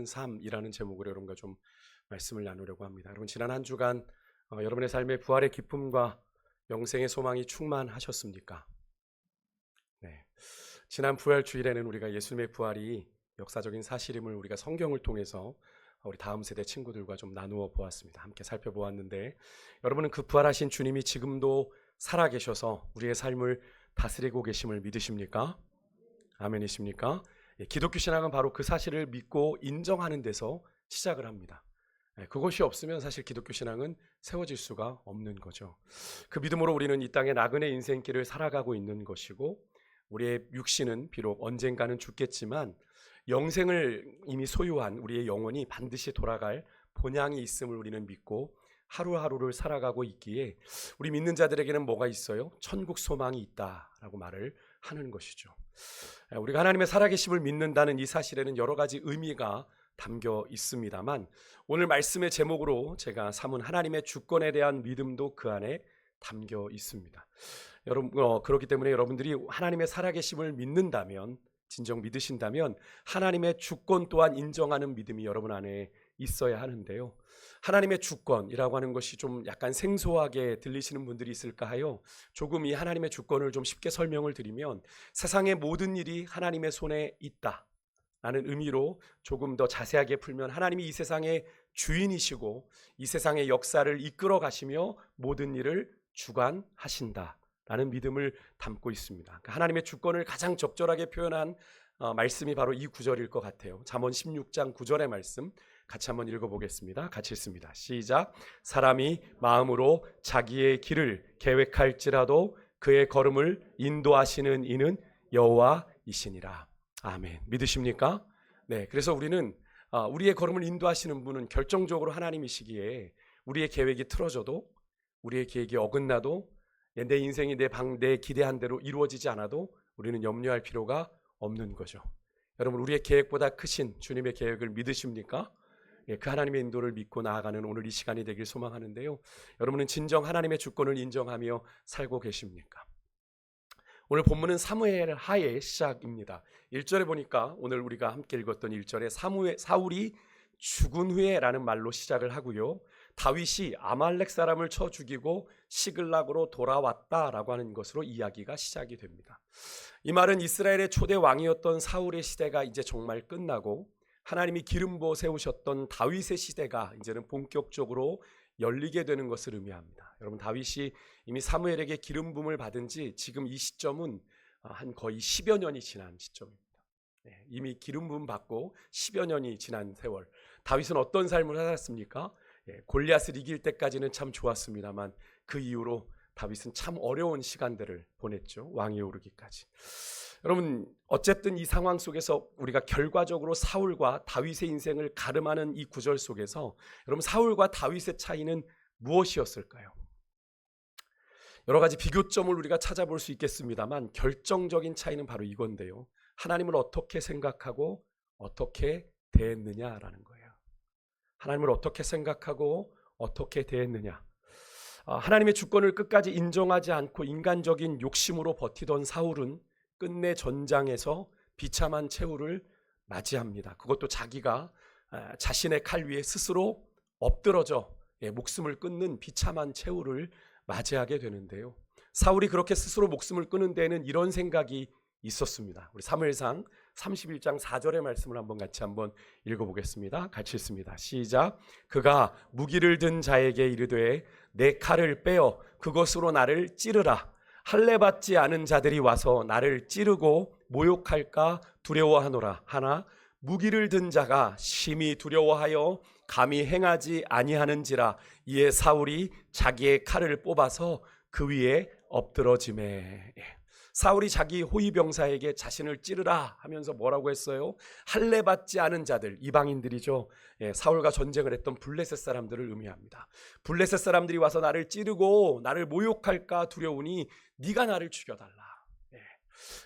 삶이라는 제목으로 여러분과 좀 말씀을 나누려고 합니다. 여러분 지난 한 주간 여러분의 삶에 부활의 기쁨과 영생의 소망이 충만하셨습니까? 네. 지난 부활 주일에는 우리가 예수님의 부활이 역사적인 사실임을 우리가 성경을 통해서 우리 다음 세대 친구들과 좀 나누어 보았습니다. 함께 살펴보았는데 여러분은 그 부활하신 주님이 지금도 살아계셔서 우리의 삶을 다스리고 계심을 믿으십니까? 아멘이십니까? 기독교 신앙은 바로 그 사실을 믿고 인정하는 데서 시작을 합니다. 그것이 없으면 사실 기독교 신앙은 세워질 수가 없는 거죠. 그 믿음으로 우리는 이 땅의 나그네 인생길을 살아가고 있는 것이고 우리의 육신은 비록 언젠가는 죽겠지만 영생을 이미 소유한 우리의 영혼이 반드시 돌아갈 본향이 있음을 우리는 믿고 하루하루를 살아가고 있기에 우리 믿는 자들에게는 뭐가 있어요? 천국 소망이 있다라고 말을 하는 것이죠. 우리가 하나님의 살아계심을 믿는다는 이 사실에는 여러 가지 의미가 담겨 있습니다만 오늘 말씀의 제목으로 제가 삼은 하나님의 주권에 대한 믿음도 그 안에 담겨 있습니다. 여러분 그렇기 때문에 여러분들이 하나님의 살아계심을 믿는다면 진정 믿으신다면 하나님의 주권 또한 인정하는 믿음이 여러분 안에 있어야 하는데요. 하나님의 주권이라고 하는 것이 좀 약간 생소하게 들리시는 분들이 있을까 하여 조금 이 하나님의 주권을 좀 쉽게 설명을 드리면 세상의 모든 일이 하나님의 손에 있다 라는 의미로 조금 더 자세하게 풀면 하나님이 이 세상의 주인이시고 이 세상의 역사를 이끌어 가시며 모든 일을 주관하신다 라는 믿음을 담고 있습니다. 그러니까 하나님의 주권을 가장 적절하게 표현한 말씀이 바로 이 구절일 것 같아요. 잠언 16장 9절의 말씀 같이 한번 읽어보겠습니다. 같이 읽습니다. 시작. 사람이 마음으로 자기의 길을 계획할지라도 그의 걸음을 인도하시는 이는 여호와이시니라. 아멘. 믿으십니까? 네. 그래서 우리는 우리의 걸음을 인도하시는 분은 결정적으로 하나님이시기에 우리의 계획이 틀어져도 우리의 계획이 어긋나도 내 인생이 내 기대한 대로 이루어지지 않아도 우리는 염려할 필요가 없는 거죠. 여러분 우리의 계획보다 크신 주님의 계획을 믿으십니까? 그 하나님의 인도를 믿고 나아가는 오늘 이 시간이 되길 소망하는데요. 여러분은 진정 하나님의 주권을 인정하며 살고 계십니까? 오늘 본문은 사무엘 하의 시작입니다. 1절에 보니까 오늘 우리가 함께 읽었던 1절에 사울이 죽은 후에라는 말로 시작을 하고요. 다윗이 아말렉 사람을 쳐 죽이고 시글락으로 돌아왔다라고 하는 것으로 이야기가 시작이 됩니다. 이 말은 이스라엘의 초대 왕이었던 사울의 시대가 이제 정말 끝나고 하나님이 기름 부어 세우셨던 다윗의 시대가 이제는 본격적으로 열리게 되는 것을 의미합니다. 여러분 다윗이 이미 사무엘에게 기름 부음을 받은 지 지금 이 시점은 한 거의 10여 년이 지난 시점입니다. 이미 기름 부음 받고 10여 년이 지난 세월. 다윗은 어떤 삶을 살았습니까? 골리앗을 이길 때까지는 참 좋았습니다만 그 이후로 다윗은 참 어려운 시간들을 보냈죠. 왕위에 오르기까지. 여러분 어쨌든 이 상황 속에서 우리가 결과적으로 사울과 다윗의 인생을 가름하는 이 구절 속에서 여러분 사울과 다윗의 차이는 무엇이었을까요? 여러 가지 비교점을 우리가 찾아볼 수 있겠습니다만 결정적인 차이는 바로 이건데요. 하나님을 어떻게 생각하고 어떻게 대했느냐라는 거예요. 하나님을 어떻게 생각하고 어떻게 대했느냐. 하나님의 주권을 끝까지 인정하지 않고 인간적인 욕심으로 버티던 사울은 끝내 전장에서 비참한 최후를 맞이합니다. 그것도 자기가 자신의 칼 위에 스스로 엎드러져 목숨을 끊는 비참한 최후를 맞이하게 되는데요. 사울이 그렇게 스스로 목숨을 끊은 데에는 이런 생각이 있었습니다. 우리 사무엘상 31장 4절의 말씀을 같이 한번 읽어보겠습니다. 같이 읽습니다. 시작. 그가 무기를 든 자에게 이르되 내 칼을 빼어 그것으로 나를 찌르라. 할례 받지 않은 자들이 와서 나를 찌르고 모욕할까 두려워하노라. 하나 무기를 든 자가 심히 두려워하여 감히 행하지 아니하는지라. 이에 사울이 자기의 칼을 뽑아서 그 위에 엎드러지매. 사울이 자기 호위병사에게 자신을 찌르라 하면서 뭐라고 했어요? 할례 받지 않은 자들, 이방인들이죠. 사울과 전쟁을 했던 블레셋 사람들을 의미합니다. 블레셋 사람들이 와서 나를 찌르고 나를 모욕할까 두려우니 네가 나를 죽여달라.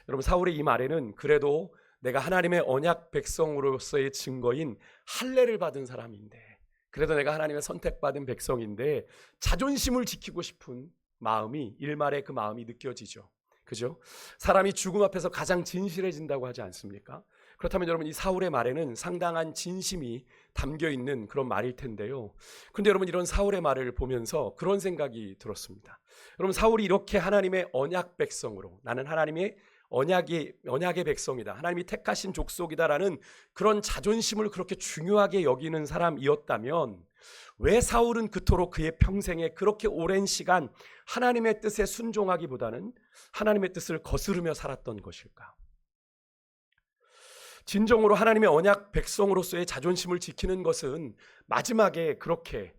여러분 사울의 이 말에는 그래도 내가 하나님의 언약 백성으로서의 증거인 할례를 받은 사람인데 그래도 내가 하나님의 선택받은 백성인데 자존심을 지키고 싶은 마음이 일말의 그 마음이 느껴지죠. 그죠? 사람이 죽음 앞에서 가장 진실해진다고 하지 않습니까? 그렇다면 여러분, 이 사울의 말에는 상당한 진심이 담겨 있는 그런 말일 텐데요. 근데 여러분, 이런 사울의 말을 보면서 그런 생각이 들었습니다. 여러분, 사울이 이렇게 하나님의 언약 백성으로, 나는 하나님의 언약의 백성이다, 하나님이 택하신 족속이다라는 그런 자존심을 그렇게 중요하게 여기는 사람이었다면 왜 사울은 그토록 그의 평생에 그렇게 오랜 시간 하나님의 뜻에 순종하기보다는 하나님의 뜻을 거스르며 살았던 것일까? 진정으로 하나님의 언약 백성으로서의 자존심을 지키는 것은 마지막에 그렇게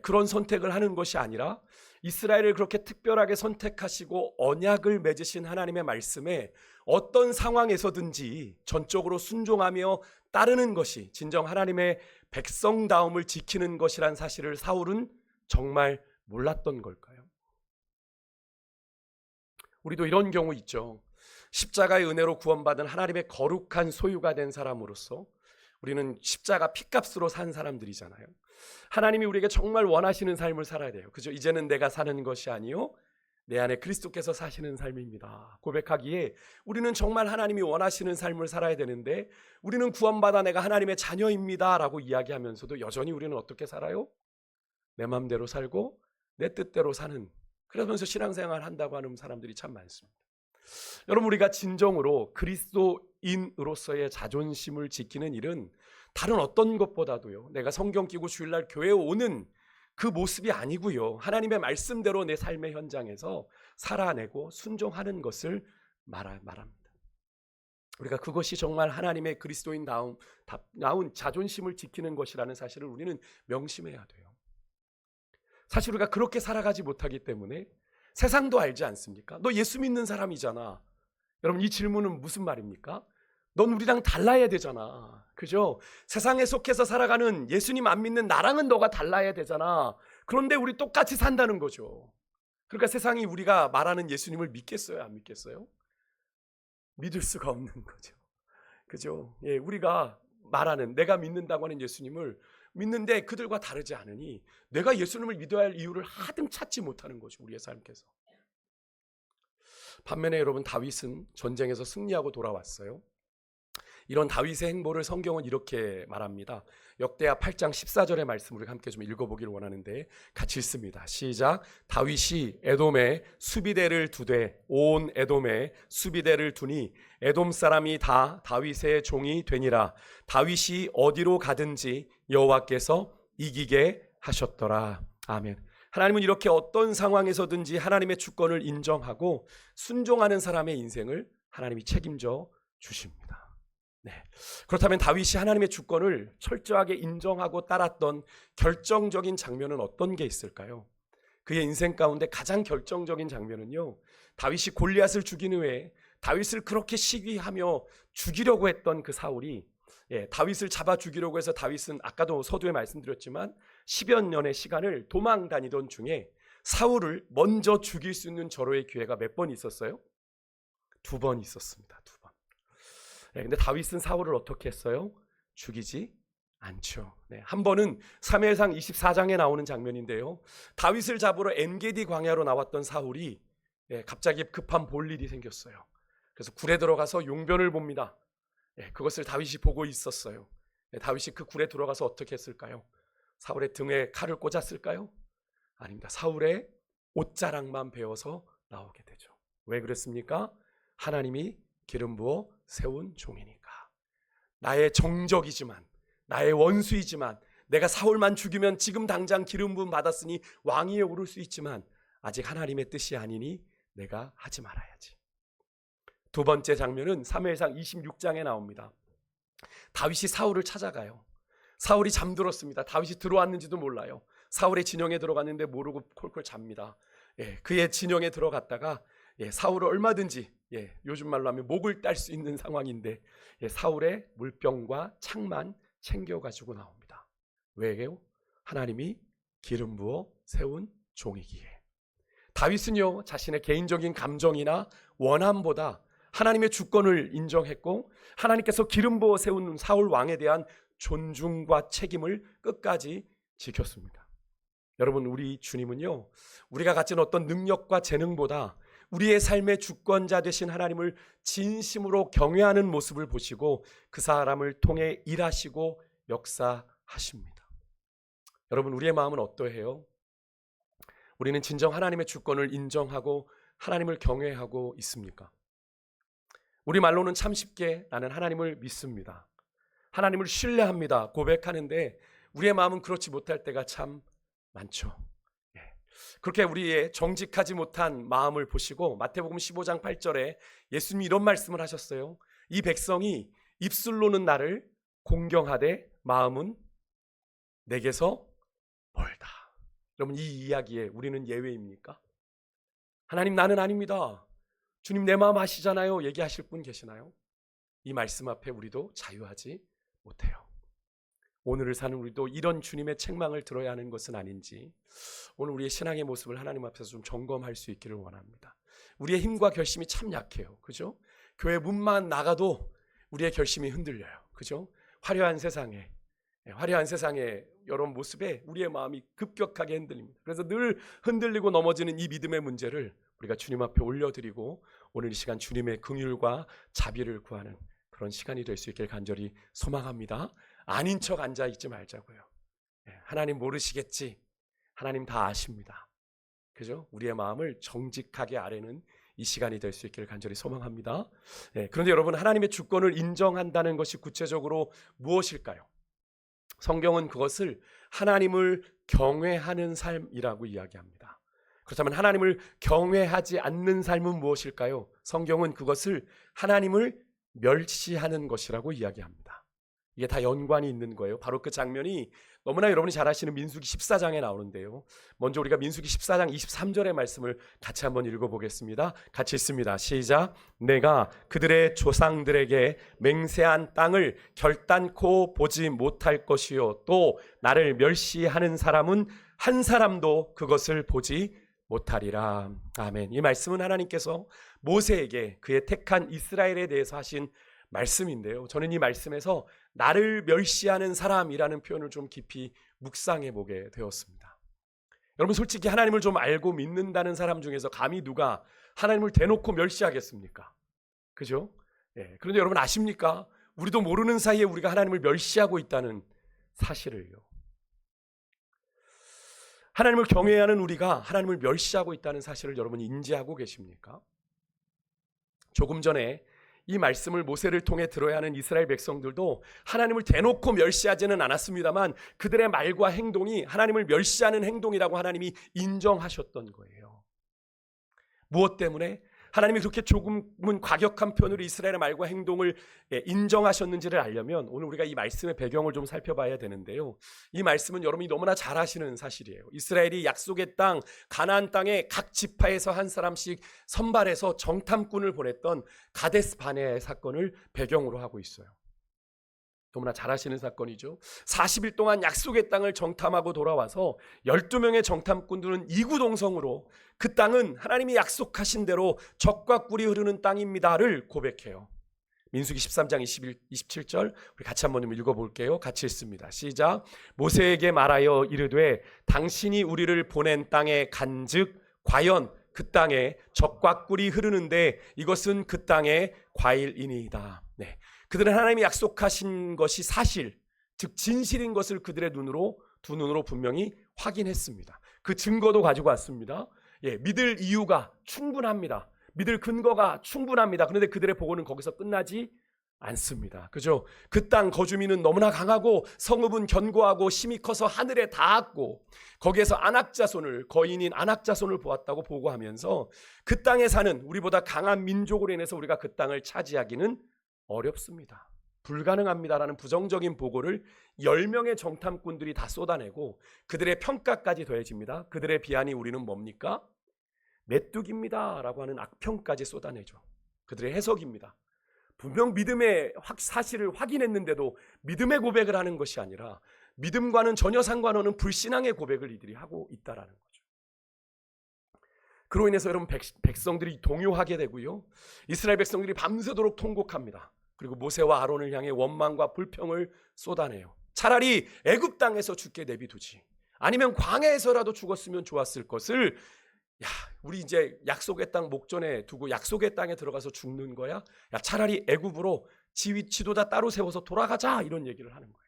그런 선택을 하는 것이 아니라 이스라엘을 그렇게 특별하게 선택하시고 언약을 맺으신 하나님의 말씀에 어떤 상황에서든지 전적으로 순종하며 따르는 것이 진정 하나님의 백성다움을 지키는 것이란 사실을 사울은 정말 몰랐던 걸까요? 우리도 이런 경우 있죠. 십자가의 은혜로 구원받은 하나님의 거룩한 소유가 된 사람으로서 우리는 십자가 핏값으로 산 사람들이잖아요. 하나님이 우리에게 정말 원하시는 삶을 살아야 돼요. 그죠? 이제는 내가 사는 것이 아니요 내 안에 그리스도께서 사시는 삶입니다. 고백하기에 우리는 정말 하나님이 원하시는 삶을 살아야 되는데 우리는 구원받아 내가 하나님의 자녀입니다 라고 이야기하면서도 여전히 우리는 어떻게 살아요? 내 마음대로 살고 내 뜻대로 사는, 그러면서 신앙생활 한다고 하는 사람들이 참 많습니다. 여러분, 우리가 진정으로 그리스도인으로서의 자존심을 지키는 일은 다른 어떤 것보다도요, 내가 성경 끼고 주일날 교회에 오는 그 모습이 아니고요, 하나님의 말씀대로 내 삶의 현장에서 살아내고 순종하는 것을 말합니다. 우리가 그것이 정말 하나님의 그리스도인다운 자존심을 지키는 것이라는 사실을 우리는 명심해야 돼요. 사실 우리가 그렇게 살아가지 못하기 때문에 세상도 알지 않습니까? 너 예수 믿는 사람이잖아. 여러분, 이 질문은 무슨 말입니까? 넌 우리랑 달라야 되잖아. 그죠? 세상에 속해서 살아가는 예수님 안 믿는 나랑은 너가 달라야 되잖아. 그런데 우리 똑같이 산다는 거죠. 그러니까 세상이 우리가 말하는 예수님을 믿겠어요? 안 믿겠어요? 믿을 수가 없는 거죠. 그죠? 예, 우리가 말하는, 내가 믿는다고 하는 예수님을 믿는데 그들과 다르지 않으니 내가 예수님을 믿어야 할 이유를 하등 찾지 못하는 거죠, 우리의 삶께서. 반면에 여러분, 다윗은 전쟁에서 승리하고 돌아왔어요. 이런 다윗의 행보를 성경은 이렇게 말합니다. 역대하 8장 14절의 말씀을 우리 함께 좀 읽어보기를 원하는데 같이 읽습니다. 시작. 다윗이 에돔에 수비대를 두되 온 에돔에 수비대를 두니 에돔 사람이 다 다윗의 종이 되니라. 다윗이 어디로 가든지 여호와께서 이기게 하셨더라. 아멘. 하나님은 이렇게 어떤 상황에서든지 하나님의 주권을 인정하고 순종하는 사람의 인생을 하나님이 책임져 주십니다. 네. 그렇다면 다윗이 하나님의 주권을 철저하게 인정하고 따랐던 결정적인 장면은 어떤 게 있을까요? 그의 인생 가운데 가장 결정적인 장면은요, 다윗이 골리앗을 죽인 후에 다윗을 그렇게 시기하며 죽이려고 했던 그 사울이, 다윗을 잡아 죽이려고 해서 다윗은 아까도 서두에 말씀드렸지만 10여 년의 시간을 도망 다니던 중에 사울을 먼저 죽일 수 있는 절호의 기회가 몇 번 있었어요? 2번 있었습니다. 2번. 근데 다윗은 사울을 어떻게 했어요? 죽이지 않죠. 한 번은 사무엘상 24장에 나오는 장면인데요, 다윗을 잡으러 엔게디 광야로 나왔던 사울이 갑자기 급한 볼 일이 생겼어요. 그래서 굴에 들어가서 용변을 봅니다. 그것을 다윗이 보고 있었어요. 다윗이 그 굴에 들어가서 어떻게 했을까요? 사울의 등에 칼을 꽂았을까요? 아닙니다. 사울의 옷자락만 베어서 나오게 되죠. 왜 그랬습니까? 하나님이 기름 부어 세운 종이니까. 나의 정적이지만, 나의 원수이지만, 내가 사울만 죽이면 지금 당장 기름 부음 받았으니 왕위에 오를 수 있지만 아직 하나님의 뜻이 아니니 내가 하지 말아야지. 2번째 장면은 사무엘상 26장에 나옵니다. 다윗이 사울을 찾아가요. 사울이 잠들었습니다. 다윗이 들어왔는지도 몰라요. 사울의 진영에 들어갔는데 모르고 콜콜 잡니다. 그의 진영에 들어갔다가 사울을 얼마든지, 요즘 말로 하면 목을 딸 수 있는 상황인데 사울의 물병과 창만 챙겨가지고 나옵니다. 왜요? 하나님이 기름 부어 세운 종이기에. 다윗은요, 자신의 개인적인 감정이나 원함보다 하나님의 주권을 인정했고 하나님께서 기름 부어 세운 사울 왕에 대한 존중과 책임을 끝까지 지켰습니다. 여러분, 우리 주님은요, 우리가 가진 어떤 능력과 재능보다 우리의 삶의 주권자 되신 하나님을 진심으로 경외하는 모습을 보시고 그 사람을 통해 일하시고 역사하십니다. 여러분, 우리의 마음은 어떠해요? 우리는 진정 하나님의 주권을 인정하고 하나님을 경외하고 있습니까? 우리 말로는 참 쉽게 나는 하나님을 믿습니다, 하나님을 신뢰합니다 고백하는데 우리의 마음은 그렇지 못할 때가 참 많죠. 그렇게 우리의 정직하지 못한 마음을 보시고 마태복음 15장 8절에 예수님이 이런 말씀을 하셨어요. 이 백성이 입술로는 나를 공경하되 마음은 내게서 멀다. 여러분, 이 이야기에 우리는 예외입니까? 하나님, 나는 아닙니다, 주님 내 마음 아시잖아요 얘기하실 분 계시나요? 이 말씀 앞에 우리도 자유하지 못해요. 오늘을 사는 우리도 이런 주님의 책망을 들어야 하는 것은 아닌지 오늘 우리의 신앙의 모습을 하나님 앞에서 좀 점검할 수 있기를 원합니다. 우리의 힘과 결심이 참 약해요. 그죠? 교회 문만 나가도 우리의 결심이 흔들려요. 그죠? 화려한 세상에 여러 모습에 우리의 마음이 급격하게 흔들립니다. 그래서 늘 흔들리고 넘어지는 이 믿음의 문제를 우리가 주님 앞에 올려드리고 오늘 이 시간 주님의 긍휼과 자비를 구하는 그런 시간이 될 수 있길 간절히 소망합니다. 아닌 척 앉아있지 말자고요. 하나님 모르시겠지, 하나님 다 아십니다. 그죠? 우리의 마음을 정직하게 아뢰는 이 시간이 될 수 있기를 간절히 소망합니다. 그런데 여러분, 하나님의 주권을 인정한다는 것이 구체적으로 무엇일까요? 성경은 그것을 하나님을 경외하는 삶이라고 이야기합니다. 그렇다면 하나님을 경외하지 않는 삶은 무엇일까요? 성경은 그것을 하나님을 멸시하는 것이라고 이야기합니다. 이게 다 연관이 있는 거예요. 바로 그 장면이 너무나 여러분이 잘 아시는 민수기 14장에 나오는데요. 먼저 우리가 민수기 14장 23절의 말씀을 같이 한번 읽어보겠습니다. 같이 읽습니다. 시작. 내가 그들의 조상들에게 맹세한 땅을 결단코 보지 못할 것이요 또 나를 멸시하는 사람은 한 사람도 그것을 보지 못하리라. 아멘. 이 말씀은 하나님께서 모세에게 그의 택한 이스라엘에 대해서 하신 말씀인데요. 저는 이 말씀에서 나를 멸시하는 사람이라는 표현을 좀 깊이 묵상해 보게 되었습니다. 여러분, 솔직히 하나님을 좀 알고 믿는다는 사람 중에서 감히 누가 하나님을 대놓고 멸시하겠습니까? 그죠? 그런데 여러분 아십니까? 우리도 모르는 사이에 우리가 하나님을 멸시하고 있다는 사실을요. 하나님을 경외하는 우리가 하나님을 멸시하고 있다는 사실을 여러분이 인지하고 계십니까? 조금 전에 이 말씀을 모세를 통해 들어야 하는 이스라엘 백성들도 하나님을 대놓고 멸시하지는 않았습니다만 그들의 말과 행동이 하나님을 멸시하는 행동이라고 하나님이 인정하셨던 거예요. 무엇 때문에? 하나님이 그렇게 조금은 과격한 편으로 이스라엘의 말과 행동을 인정하셨는지를 알려면 오늘 우리가 이 말씀의 배경을 좀 살펴봐야 되는데요. 이 말씀은 여러분이 너무나 잘 아시는 사실이에요. 이스라엘이 약속의 땅 가나안 땅에 각 지파에서 한 사람씩 선발해서 정탐꾼을 보냈던 가데스 바네아의 사건을 배경으로 하고 있어요. 너무나 잘 아시는 사건이죠. 40일 동안 약속의 땅을 정탐하고 돌아와서 12명의 정탐꾼들은 이구동성으로 그 땅은 하나님이 약속하신 대로 젖과 꿀이 흐르는 땅입니다를 고백해요. 민수기 13장 27절 우리 같이 한번 읽어볼게요. 같이 읽습니다. 시작. 모세에게 말하여 이르되 당신이 우리를 보낸 땅에 간즉 과연 그 땅에 젖과 꿀이 흐르는데 이것은 그 땅의 과일이니이다. 네. 그들은 하나님이 약속하신 것이 사실, 즉 진실인 것을 그들의 두 눈으로 분명히 확인했습니다. 그 증거도 가지고 왔습니다. 믿을 이유가 충분합니다. 믿을 근거가 충분합니다. 그런데 그들의 보고는 거기서 끝나지 않습니다. 그죠? 그 땅 거주민은 너무나 강하고 성읍은 견고하고 힘이 커서 하늘에 닿았고 거기에서 거인인 안악자손을 보았다고 보고하면서 그 땅에 사는 우리보다 강한 민족으로 인해서 우리가 그 땅을 차지하기는 어렵습니다. 불가능합니다라는 부정적인 보고를 10명의 정탐꾼들이 다 쏟아내고 그들의 평가까지 더해집니다. 그들의 비난이 우리는 뭡니까? 메뚜기입니다 라고 하는 악평까지 쏟아내죠. 그들의 해석입니다. 분명 믿음의 사실을 확인했는데도 믿음의 고백을 하는 것이 아니라 믿음과는 전혀 상관없는 불신앙의 고백을 이들이 하고 있다라는 거죠. 그로 인해서 여러분 백성들이 동요하게 되고요. 이스라엘 백성들이 밤새도록 통곡합니다. 그리고 모세와 아론을 향해 원망과 불평을 쏟아내요. 차라리 애굽 땅에서 죽게 내비두지 아니면 광야에서라도 죽었으면 좋았을 것을 야, 우리 이제 약속의 땅 목전에 두고 약속의 땅에 들어가서 죽는 거야? 야, 차라리 애굽으로 지도자 따로 세워서 돌아가자, 이런 얘기를 하는 거예요.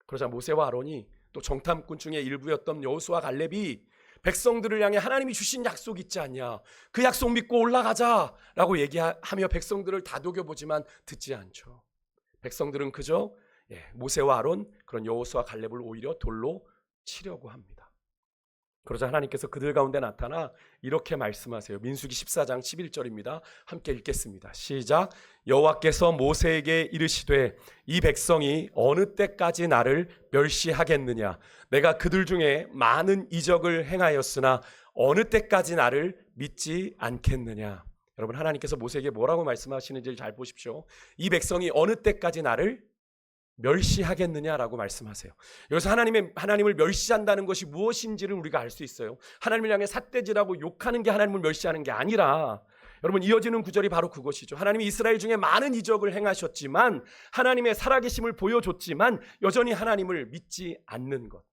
그러자 모세와 아론이, 또 정탐꾼 중에 일부였던 여호수아 갈렙이 백성들을 향해 하나님이 주신 약속 있지 않냐, 그 약속 믿고 올라가자라고 얘기하며 백성들을 다독여보지만 듣지 않죠. 백성들은 그저 모세와 아론, 그런 여호수아 갈렙을 오히려 돌로 치려고 합니다. 그러자 하나님께서 그들 가운데 나타나 이렇게 말씀하세요. 민수기 14장 11절입니다. 함께 읽겠습니다. 시작. 여호와께서 모세에게 이르시되 이 백성이 어느 때까지 나를 멸시하겠느냐, 내가 그들 중에 많은 이적을 행하였으나 어느 때까지 나를 믿지 않겠느냐. 여러분, 하나님께서 모세에게 뭐라고 말씀하시는지를 잘 보십시오. 이 백성이 어느 때까지 나를 멸시하겠느냐라고 말씀하세요. 여기서 하나님을 멸시한다는 것이 무엇인지를 우리가 알 수 있어요. 하나님을 향해 삿대질하고 욕하는 게 하나님을 멸시하는 게 아니라, 여러분, 이어지는 구절이 바로 그것이죠. 하나님이 이스라엘 중에 많은 이적을 행하셨지만, 하나님의 살아계심을 보여줬지만 여전히 하나님을 믿지 않는 것.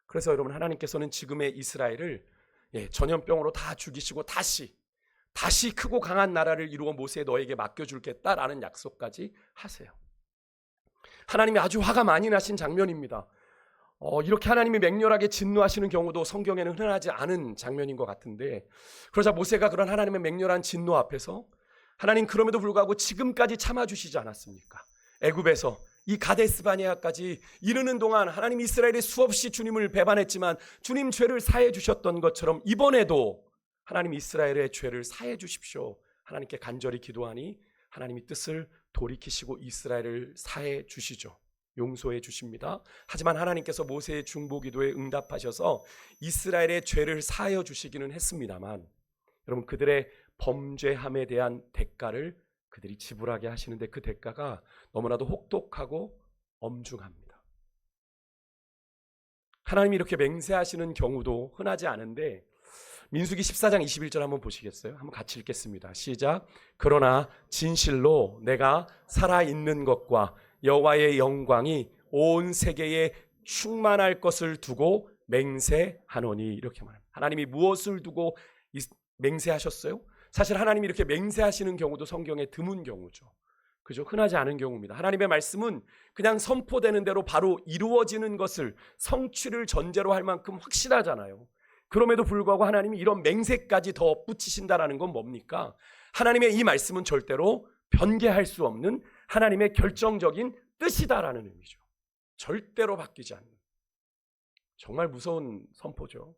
그래서 여러분, 하나님께서는 지금의 이스라엘을 전염병으로 다 죽이시고 다시 크고 강한 나라를 이루어 모세에 너에게 맡겨줄겠다라는 약속까지 하세요. 하나님이 아주 화가 많이 나신 장면입니다. 이렇게 하나님이 맹렬하게 진노하시는 경우도 성경에는 흔하지 않은 장면인 것 같은데, 그러자 모세가 그런 하나님의 맹렬한 진노 앞에서 하나님 그럼에도 불구하고 지금까지 참아주시지 않았습니까? 애굽에서 이 가데스 바네아까지 이르는 동안 하나님 이스라엘이 수없이 주님을 배반했지만 주님 죄를 사해 주셨던 것처럼 이번에도 하나님 이스라엘의 죄를 사해 주십시오. 하나님께 간절히 기도하니 하나님이 뜻을 돌이키시고 이스라엘을 사해 주시죠. 용서해 주십니다. 하지만 하나님께서 모세의 중보기도에 응답하셔서 이스라엘의 죄를 사하여 주시기는 했습니다만, 여러분, 그들의 범죄함에 대한 대가를 그들이 지불하게 하시는데 그 대가가 너무나도 혹독하고 엄중합니다. 하나님이 이렇게 맹세하시는 경우도 흔하지 않은데, 민수기 14장 21절 한번 보시겠어요? 한번 같이 읽겠습니다. 시작. 그러나 진실로 내가 살아있는 것과 여호와의 영광이 온 세계에 충만할 것을 두고 맹세하노니, 이렇게 말합니다. 하나님이 무엇을 두고 맹세하셨어요? 사실 하나님이 이렇게 맹세하시는 경우도 성경에 드문 경우죠. 그죠? 흔하지 않은 경우입니다. 하나님의 말씀은 그냥 선포되는 대로 바로 이루어지는 것을, 성취를 전제로 할 만큼 확실하잖아요. 그럼에도 불구하고 하나님이 이런 맹세까지 더 붙이신다라는 건 뭡니까? 하나님의 이 말씀은 절대로 변개할 수 없는 하나님의 결정적인 뜻이다라는 의미죠. 절대로 바뀌지 않는. 정말 무서운 선포죠.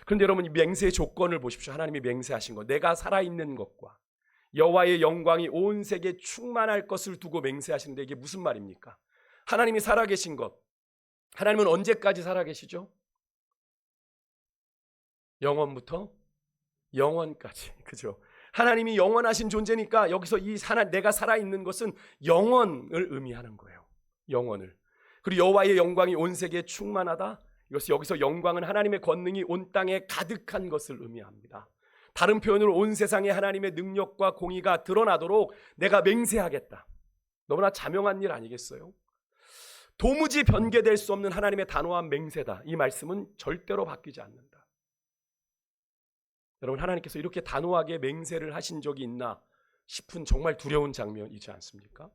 그런데 여러분, 이 맹세의 조건을 보십시오. 하나님이 맹세하신 것, 내가 살아있는 것과 여호와의 영광이 온 세계에 충만할 것을 두고 맹세하시는데, 이게 무슨 말입니까? 하나님이 살아계신 것, 하나님은 언제까지 살아계시죠? 영원부터 영원까지. 그죠? 하나님이 영원하신 존재니까 여기서 내가 살아있는 것은 영원을 의미하는 거예요. 영원을. 그리고 여호와의 영광이 온 세계에 충만하다. 여기서 영광은 하나님의 권능이 온 땅에 가득한 것을 의미합니다. 다른 표현으로 온 세상에 하나님의 능력과 공의가 드러나도록 내가 맹세하겠다. 너무나 자명한 일 아니겠어요? 도무지 변개될 수 없는 하나님의 단호한 맹세다. 이 말씀은 절대로 바뀌지 않는다. 여러분, 하나님께서 이렇게 단호하게 맹세를 하신 적이 있나 싶은 정말 두려운 장면이지 않습니까?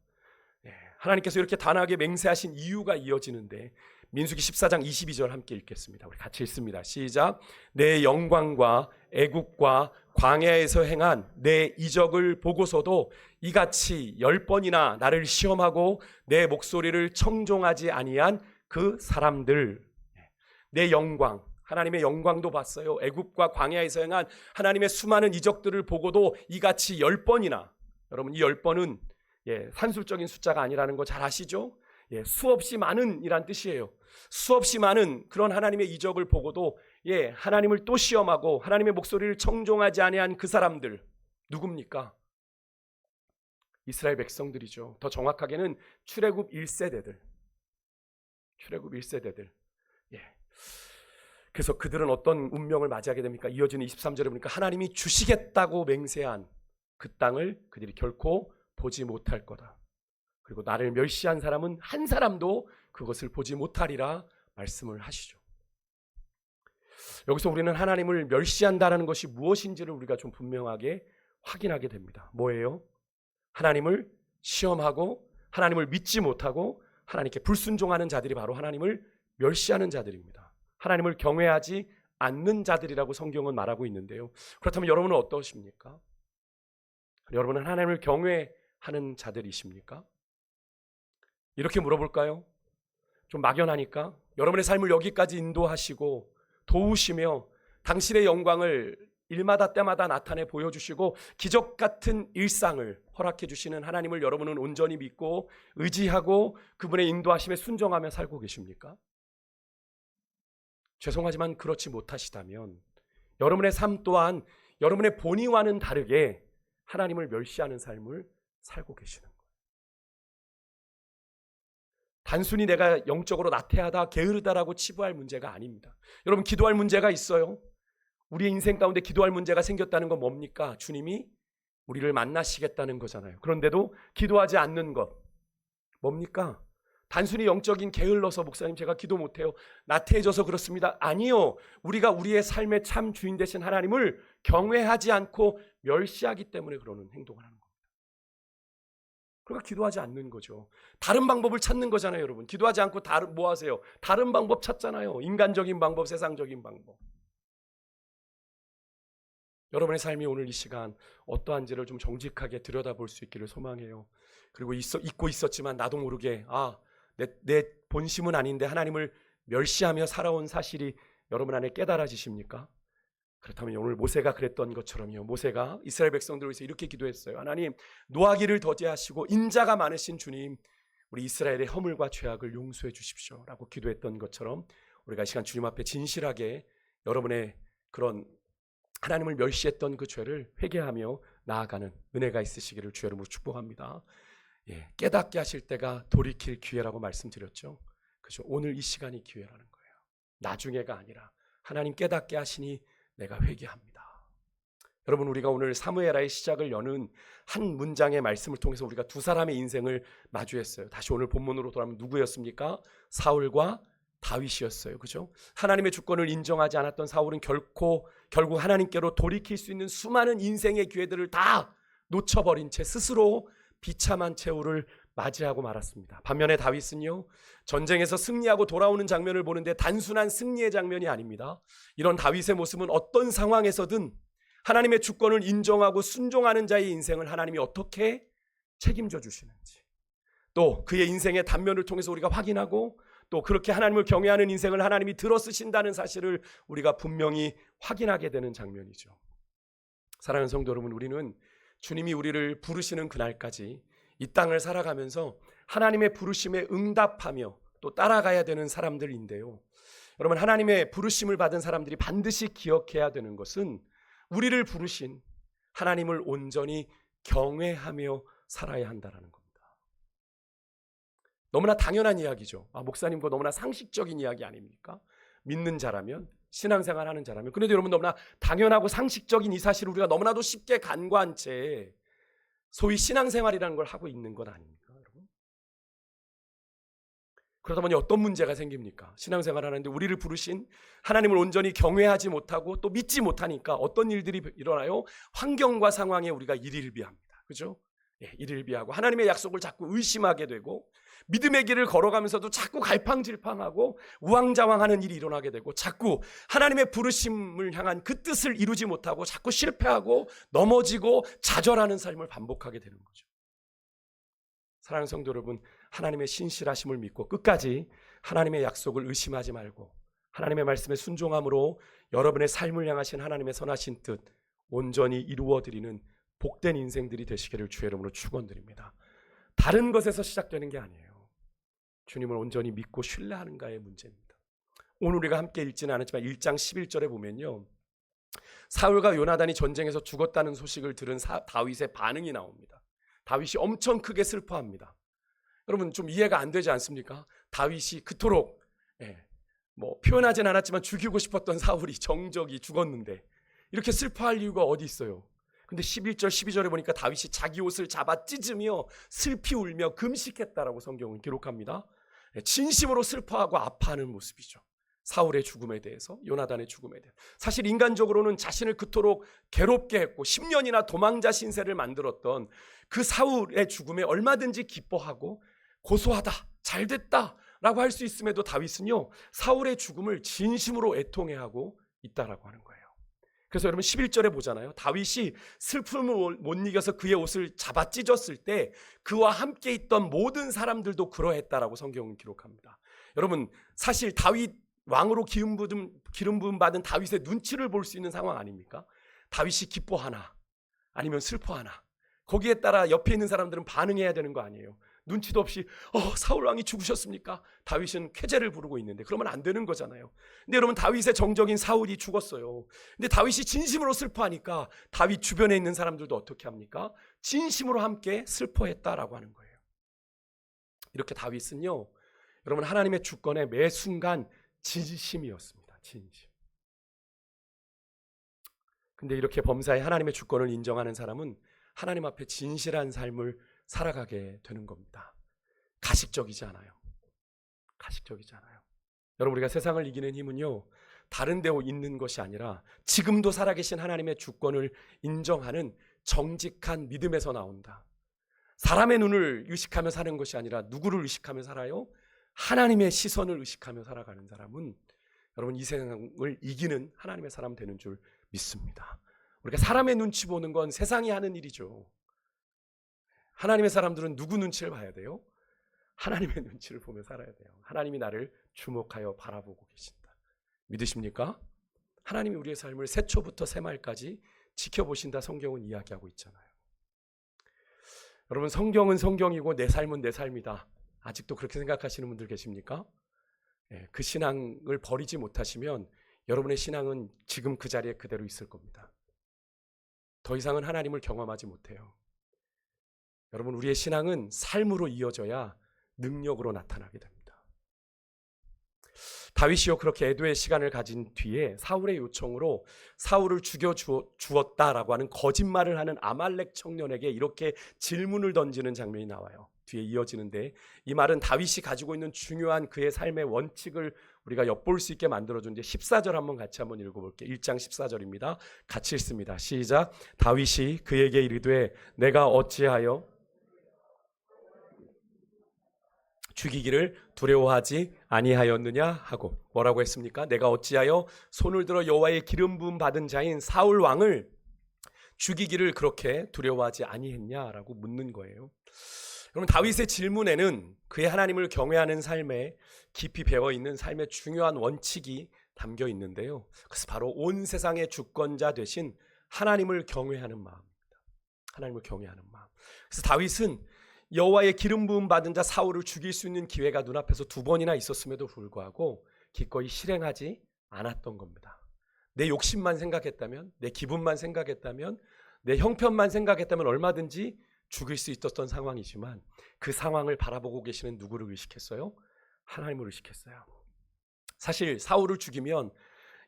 하나님께서 이렇게 단호하게 맹세하신 이유가 이어지는데, 민수기 14장 22절 함께 읽겠습니다. 우리 같이 읽습니다. 시작. 내 영광과 애국과 광야에서 행한 내 이적을 보고서도 이같이 10번이나 나를 시험하고 내 목소리를 청종하지 아니한 그 사람들. 내 영광, 하나님의 영광도 봤어요. 애굽과 광야에서 행한 하나님의 수많은 이적들을 보고도 이같이 10번이나, 여러분, 이 10번은 산술적인 숫자가 아니라는 거 잘 아시죠? 수없이 많은 이란 뜻이에요. 수없이 많은 그런 하나님의 이적을 보고도 하나님을 또 시험하고 하나님의 목소리를 청종하지 아니한 그 사람들, 누굽니까? 이스라엘 백성들이죠. 더 정확하게는 출애굽 1세대들. 출애굽 1세대들. 그래서 그들은 어떤 운명을 맞이하게 됩니까? 이어지는 23절에 보니까 하나님이 주시겠다고 맹세한 그 땅을 그들이 결코 보지 못할 거다. 그리고 나를 멸시한 사람은 한 사람도 그것을 보지 못하리라 말씀을 하시죠. 여기서 우리는 하나님을 멸시한다는 것이 무엇인지를 우리가 좀 분명하게 확인하게 됩니다. 뭐예요? 하나님을 시험하고 하나님을 믿지 못하고 하나님께 불순종하는 자들이 바로 하나님을 멸시하는 자들입니다. 하나님을 경외하지 않는 자들이라고 성경은 말하고 있는데요. 그렇다면 여러분은 어떠십니까? 여러분은 하나님을 경외하는 자들이십니까? 이렇게 물어볼까요? 좀 막연하니까. 여러분의 삶을 여기까지 인도하시고 도우시며 당신의 영광을 일마다 때마다 나타내 보여주시고 기적 같은 일상을 허락해 주시는 하나님을 여러분은 온전히 믿고 의지하고 그분의 인도하심에 순종하며 살고 계십니까? 죄송하지만 그렇지 못하시다면 여러분의 삶 또한 여러분의 본의와는 다르게 하나님을 멸시하는 삶을 살고 계시는 거예요. 단순히 내가 영적으로 나태하다, 게으르다라고 치부할 문제가 아닙니다. 여러분, 기도할 문제가 있어요. 우리의 인생 가운데 기도할 문제가 생겼다는 건 뭡니까? 주님이 우리를 만나시겠다는 거잖아요. 그런데도 기도하지 않는 것 뭡니까? 단순히 영적인 게을러서 목사님 제가 기도 못해요, 나태해져서 그렇습니다. 아니요. 우리가 우리의 삶의 참 주인 되신 하나님을 경외하지 않고 멸시하기 때문에 그러는 행동을 하는 겁니다. 그러니까 기도하지 않는 거죠. 다른 방법을 찾는 거잖아요. 여러분, 기도하지 않고 뭐 하세요? 다른 방법 찾잖아요. 인간적인 방법, 세상적인 방법. 여러분의 삶이 오늘 이 시간 어떠한지를 좀 정직하게 들여다볼 수 있기를 소망해요. 그리고 잊고 있었지만 나도 모르게 내 본심은 아닌데 하나님을 멸시하며 살아온 사실이 여러분 안에 깨달아지십니까? 그렇다면 오늘 모세가 그랬던 것처럼요. 모세가 이스라엘 백성들을 위해서 이렇게 기도했어요. 하나님, 노하기를 더디하시고 인자가 많으신 주님, 우리 이스라엘의 허물과 죄악을 용서해 주십시오 라고 기도했던 것처럼 우리가 이 시간 주님 앞에 진실하게 여러분의 그런 하나님을 멸시했던 그 죄를 회개하며 나아가는 은혜가 있으시기를 주의 이름으로 축복합니다. 깨닫게 하실 때가 돌이킬 기회라고 말씀드렸죠. 그죠? 오늘 이 시간이 기회라는 거예요. 나중에가 아니라 하나님 깨닫게 하시니 내가 회개합니다. 여러분, 우리가 오늘 사무엘하의 시작을 여는 한 문장의 말씀을 통해서 우리가 두 사람의 인생을 마주했어요. 다시 오늘 본문으로 돌아오면 누구였습니까? 사울과 다윗이었어요. 그죠? 하나님의 주권을 인정하지 않았던 사울은 결국 하나님께로 돌이킬 수 있는 수많은 인생의 기회들을 다 놓쳐버린 채 스스로 비참한 최후를 맞이하고 말았습니다. 반면에 다윗은요, 전쟁에서 승리하고 돌아오는 장면을 보는데 단순한 승리의 장면이 아닙니다. 이런 다윗의 모습은 어떤 상황에서든 하나님의 주권을 인정하고 순종하는 자의 인생을 하나님이 어떻게 책임져 주시는지, 또 그의 인생의 단면을 통해서 우리가 확인하고 또 그렇게 하나님을 경외하는 인생을 하나님이 들어쓰신다는 사실을 우리가 분명히 확인하게 되는 장면이죠. 사랑하는 성도 여러분, 우리는 주님이 우리를 부르시는 그날까지 이 땅을 살아가면서 하나님의 부르심에 응답하며 또 따라가야 되는 사람들인데요. 여러분, 하나님의 부르심을 받은 사람들이 반드시 기억해야 되는 것은 우리를 부르신 하나님을 온전히 경외하며 살아야 한다는 겁니다. 너무나 당연한 이야기죠. 목사님, 그거 너무나 상식적인 이야기 아닙니까? 믿는 자라면, 신앙생활 하는 자라면. 그런데 여러분, 너무나 당연하고 상식적인 이 사실을 우리가 너무나도 쉽게 간과한 채 소위 신앙생활이라는 걸 하고 있는 건 아닙니까, 여러분? 그러다 보니 어떤 문제가 생깁니까? 신앙생활 하는데 우리를 부르신 하나님을 온전히 경외하지 못하고 또 믿지 못하니까 어떤 일들이 일어나요? 환경과 상황에 우리가 일일비합니다. 그죠? 일일비하고 하나님의 약속을 자꾸 의심하게 되고 믿음의 길을 걸어가면서도 자꾸 갈팡질팡하고 우왕좌왕하는 일이 일어나게 되고 자꾸 하나님의 부르심을 향한 그 뜻을 이루지 못하고 자꾸 실패하고 넘어지고 좌절하는 삶을 반복하게 되는 거죠. 사랑하는 성도 여러분, 하나님의 신실하심을 믿고 끝까지 하나님의 약속을 의심하지 말고 하나님의 말씀에 순종함으로 여러분의 삶을 향하신 하나님의 선하신 뜻 온전히 이루어드리는 복된 인생들이 되시기를 주의 이름으로 축원드립니다. 다른 것에서 시작되는 게 아니에요. 주님을 온전히 믿고 신뢰하는가의 문제입니다. 오늘 우리가 함께 읽지는 않았지만 1장 11절에 보면요, 사울과 요나단이 전쟁에서 죽었다는 소식을 들은 다윗의 반응이 나옵니다. 다윗이 엄청 크게 슬퍼합니다. 여러분, 좀 이해가 안 되지 않습니까? 다윗이 그토록 표현하진 않았지만 죽이고 싶었던 사울이 정적이 죽었는데 이렇게 슬퍼할 이유가 어디 있어요? 근데 11절 12절에 보니까 다윗이 자기 옷을 잡아 찢으며 슬피 울며 금식했다라고 성경은 기록합니다. 진심으로 슬퍼하고 아파하는 모습이죠. 사울의 죽음에 대해서, 요나단의 죽음에 대해서. 사실 인간적으로는 자신을 그토록 괴롭게 했고 10년이나 도망자 신세를 만들었던 그 사울의 죽음에 얼마든지 기뻐하고 고소하다, 잘됐다 라고 할 수 있음에도 다윗은요, 사울의 죽음을 진심으로 애통해하고 있다라고 하는 거예요. 그래서 여러분 11절에 보잖아요. 다윗이 슬픔을 못 이겨서 그의 옷을 잡아 찢었을 때 그와 함께 있던 모든 사람들도 그러했다라고 성경은 기록합니다. 여러분, 사실 다윗 왕으로 기름 부음 받은 다윗의 눈치를 볼 수 있는 상황 아닙니까? 다윗이 기뻐하나 아니면 슬퍼하나, 거기에 따라 옆에 있는 사람들은 반응해야 되는 거 아니에요. 눈치도 없이 사울 왕이 죽으셨습니까? 다윗은 쾌재를 부르고 있는데 그러면 안 되는 거잖아요. 근데 여러분, 다윗의 정적인 사울이 죽었어요. 근데 다윗이 진심으로 슬퍼하니까 다윗 주변에 있는 사람들도 어떻게 합니까? 진심으로 함께 슬퍼했다라고 하는 거예요. 이렇게 다윗은요, 여러분, 하나님의 주권에 매 순간 진심이었습니다. 진심. 근데 이렇게 범사에 하나님의 주권을 인정하는 사람은 하나님 앞에 진실한 삶을 살아가게 되는 겁니다. 가식적이지 않아요. 가식적이지 않아요. 여러분, 우리가 세상을 이기는 힘은요, 다른 데 있는 것이 아니라 지금도 살아계신 하나님의 주권을 인정하는 정직한 믿음에서 나온다. 사람의 눈을 의식하며 사는 것이 아니라 누구를 의식하며 살아요? 하나님의 시선을 의식하며 살아가는 사람은 여러분, 이 세상을 이기는 하나님의 사람 되는 줄 믿습니다. 우리가 사람의 눈치 보는 건 세상이 하는 일이죠. 하나님의 사람들은 누구 눈치를 봐야 돼요? 하나님의 눈치를 보며 살아야 돼요. 하나님이 나를 주목하여 바라보고 계신다. 믿으십니까? 하나님이 우리의 삶을 새초부터 새말까지 지켜보신다, 성경은 이야기하고 있잖아요. 여러분, 성경은 성경이고 내 삶은 내 삶이다. 아직도 그렇게 생각하시는 분들 계십니까? 그 신앙을 버리지 못하시면 여러분의 신앙은 지금 그 자리에 그대로 있을 겁니다. 더 이상은 하나님을 경험하지 못해요. 여러분, 우리의 신앙은 삶으로 이어져야 능력으로 나타나게 됩니다. 다윗이요, 그렇게 애도의 시간을 가진 뒤에 사울의 요청으로 사울을 죽여 주었다라고 하는 거짓말을 하는 아말렉 청년에게 이렇게 질문을 던지는 장면이 나와요. 뒤에 이어지는데, 이 말은 다윗이 가지고 있는 중요한 그의 삶의 원칙을 우리가 엿볼 수 있게 만들어준 14절 한번 같이 한번 읽어볼게요. 1장 14절입니다. 같이 읽습니다. 시작. 다윗이 그에게 이르되 내가 어찌하여 죽이기를 두려워하지 아니하였느냐 하고, 뭐라고 했습니까? 내가 어찌하여 손을 들어 여호와의 기름 부음 받은 자인 사울 왕을 죽이기를 그렇게 두려워하지 아니했냐라고 묻는 거예요. 여러분, 다윗의 질문에는 그의 하나님을 경외하는 삶에 깊이 배어있는 삶의 중요한 원칙이 담겨 있는데요. 그래서 바로 온 세상의 주권자 되신 하나님을 경외하는 마음입니다. 하나님을 경외하는 마음. 그래서 다윗은 여호와의 기름 부음 받은 자 사울을 죽일 수 있는 기회가 눈앞에서 2번이나 있었음에도 불구하고 기꺼이 실행하지 않았던 겁니다. 내 욕심만 생각했다면, 내 기분만 생각했다면, 내 형편만 생각했다면 얼마든지 죽일 수 있었던 상황이지만 그 상황을 바라보고 계시는 누구를 의식했어요? 하나님을 의식했어요. 사실 사울을 죽이면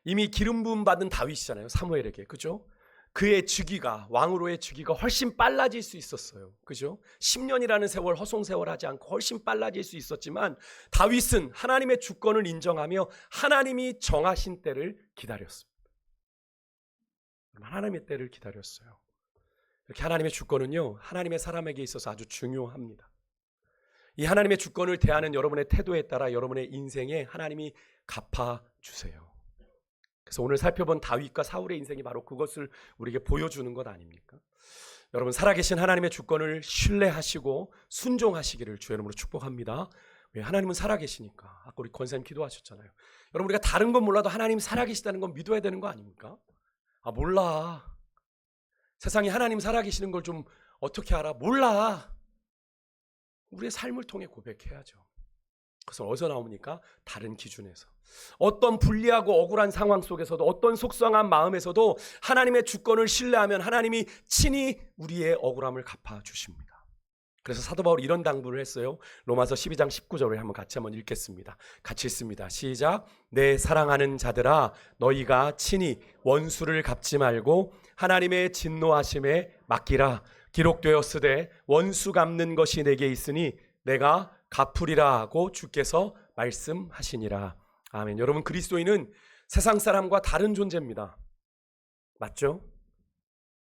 이미 기름 부음 받은 다윗이잖아요. 사무엘에게. 그죠? 그의 즉위가, 왕으로의 즉위가 훨씬 빨라질 수 있었어요. 그죠? 10년이라는 세월 허송세월하지 않고 훨씬 빨라질 수 있었지만 다윗은 하나님의 주권을 인정하며 하나님이 정하신 때를 기다렸습니다. 하나님의 때를 기다렸어요. 이렇게 하나님의 주권은요, 하나님의 사람에게 있어서 아주 중요합니다. 이 하나님의 주권을 대하는 여러분의 태도에 따라 여러분의 인생에 하나님이 갚아주세요. 그래서 오늘 살펴본 다윗과 사울의 인생이 바로 그것을 우리에게 보여주는 것 아닙니까? 여러분, 살아계신 하나님의 주권을 신뢰하시고 순종하시기를 주의 이름으로 축복합니다. 왜? 하나님은 살아계시니까. 아까 우리 권사님 기도하셨잖아요. 여러분, 우리가 다른 건 몰라도 하나님 살아계시다는 건 믿어야 되는 거 아닙니까? 몰라. 세상에 하나님 살아계시는 걸 좀 어떻게 알아? 몰라. 우리의 삶을 통해 고백해야죠. 그것은 어디서 나옵니까? 다른 기준에서. 어떤 불리하고 억울한 상황 속에서도, 어떤 속상한 마음에서도 하나님의 주권을 신뢰하면 하나님이 친히 우리의 억울함을 갚아주십니다. 그래서 사도 바울이 이런 당부를 했어요. 로마서 12장 19절을 한번 같이 한번 읽겠습니다. 같이 읽습니다. 시작. 내 사랑하는 자들아, 너희가 친히 원수를 갚지 말고 하나님의 진노하심에 맡기라. 기록되었으되 원수 갚는 것이 내게 있으니 내가 갚으리라 하고 주께서 말씀하시니라. 아멘. 여러분, 그리스도인은 세상 사람과 다른 존재입니다. 맞죠?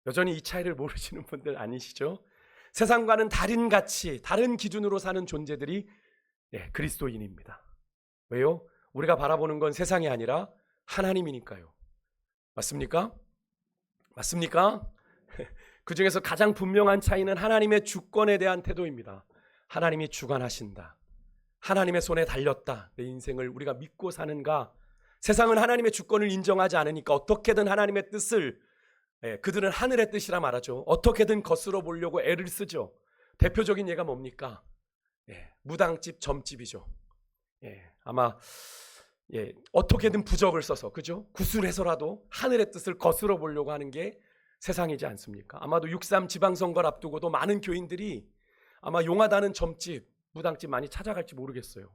여전히 이 차이를 모르시는 분들 아니시죠? 세상과는 다른 가치, 다른 기준으로 사는 존재들이 그리스도인입니다. 왜요? 우리가 바라보는 건 세상이 아니라 하나님이니까요. 맞습니까? 맞습니까? 그 중에서 가장 분명한 차이는 하나님의 주권에 대한 태도입니다. 하나님이 주관하신다. 하나님의 손에 달렸다. 내 인생을 우리가 믿고 사는가? 세상은 하나님의 주권을 인정하지 않으니까 어떻게든 하나님의 뜻을, 그들은 하늘의 뜻이라 말하죠. 어떻게든 거스러 보려고 애를 쓰죠. 대표적인 예가 뭡니까? 무당집, 점집이죠. 아마 어떻게든 부적을 써서, 그죠? 구술해서라도 하늘의 뜻을 거스러 보려고 하는 게 세상이지 않습니까? 아마도 6.3 지방선거를 앞두고도 많은 교인들이 아마 용하다는 점집, 무당집 많이 찾아갈지 모르겠어요.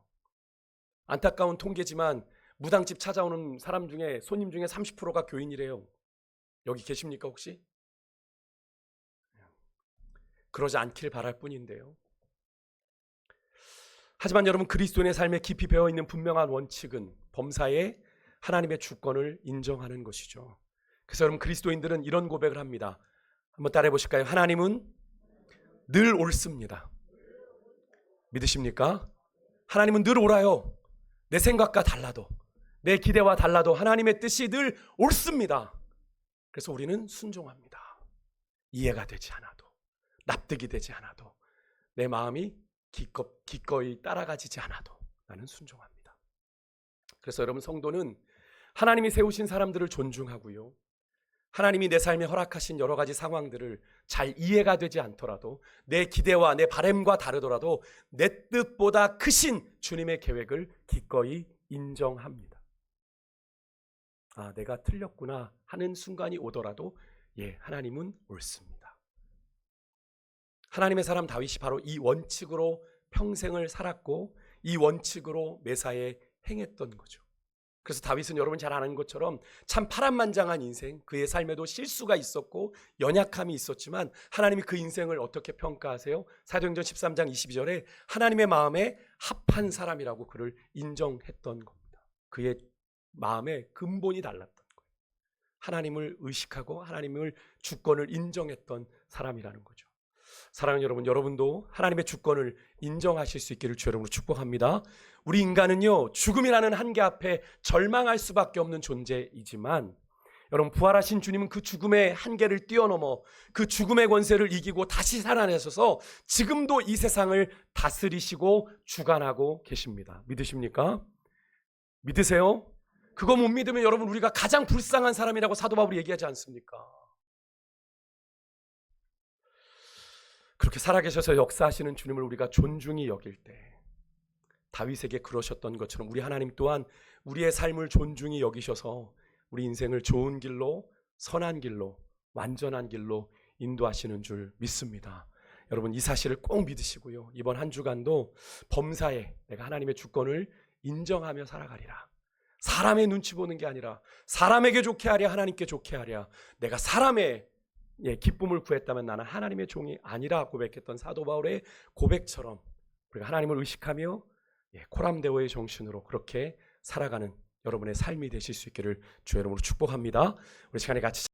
안타까운 통계지만 무당집 찾아오는 사람 중에, 손님 중에 30%가 교인이래요. 여기 계십니까 혹시? 그러지 않길 바랄 뿐인데요. 하지만 여러분, 그리스도인의 삶에 깊이 배어있는 분명한 원칙은 범사에 하나님의 주권을 인정하는 것이죠. 그래서 여러분, 그리스도인들은 이런 고백을 합니다. 한번 따라해 보실까요? 하나님은 늘 옳습니다. 믿으십니까? 하나님은 늘 옳아요. 내 생각과 달라도, 내 기대와 달라도 하나님의 뜻이 늘 옳습니다. 그래서 우리는 순종합니다. 이해가 되지 않아도, 납득이 되지 않아도, 내 마음이 기꺼이 따라가지지 않아도 나는 순종합니다. 그래서 여러분, 성도는 하나님이 세우신 사람들을 존중하고요, 하나님이 내 삶에 허락하신 여러 가지 상황들을 잘 이해가 되지 않더라도, 내 기대와 내 바람과 다르더라도 내 뜻보다 크신 주님의 계획을 기꺼이 인정합니다. 아, 내가 틀렸구나 하는 순간이 오더라도 하나님은 옳습니다. 하나님의 사람 다윗이 바로 이 원칙으로 평생을 살았고 이 원칙으로 매사에 행했던 거죠. 그래서 다윗은 여러분 잘 아는 것처럼 참 파란만장한 인생, 그의 삶에도 실수가 있었고 연약함이 있었지만 하나님이 그 인생을 어떻게 평가하세요? 사도행전 13장 22절에 하나님의 마음에 합한 사람이라고 그를 인정했던 겁니다. 그의 마음의 근본이 달랐던 거예요. 하나님을 의식하고 하나님을 주권을 인정했던 사람이라는 거죠. 사랑하는 여러분, 여러분도 하나님의 주권을 인정하실 수 있기를 주 여러분으로 축복합니다. 우리 인간은요, 죽음이라는 한계 앞에 절망할 수밖에 없는 존재이지만 여러분, 부활하신 주님은 그 죽음의 한계를 뛰어넘어 그 죽음의 권세를 이기고 다시 살아내셔서 지금도 이 세상을 다스리시고 주관하고 계십니다. 믿으십니까? 믿으세요? 그거 못 믿으면 여러분, 우리가 가장 불쌍한 사람이라고 사도 바울이 얘기하지 않습니까? 그렇게 살아계셔서 역사하시는 주님을 우리가 존중히 여길 때 다윗에게 그러셨던 것처럼 우리 하나님 또한 우리의 삶을 존중히 여기셔서 우리 인생을 좋은 길로, 선한 길로, 완전한 길로 인도하시는 줄 믿습니다. 여러분, 이 사실을 꼭 믿으시고요, 이번 한 주간도 범사에 내가 하나님의 주권을 인정하며 살아가리라. 사람의 눈치 보는 게 아니라 사람에게 좋게 하랴 하나님께 좋게 하랴. 내가 사람의 기쁨을 구했다면 나는 하나님의 종이 아니라 고백했던 사도 바울의 고백처럼 우리가 하나님을 의식하며 코람데오의 정신으로 그렇게 살아가는 여러분의 삶이 되실 수 있기를 주 여러분으로 축복합니다. 우리 시간에 같이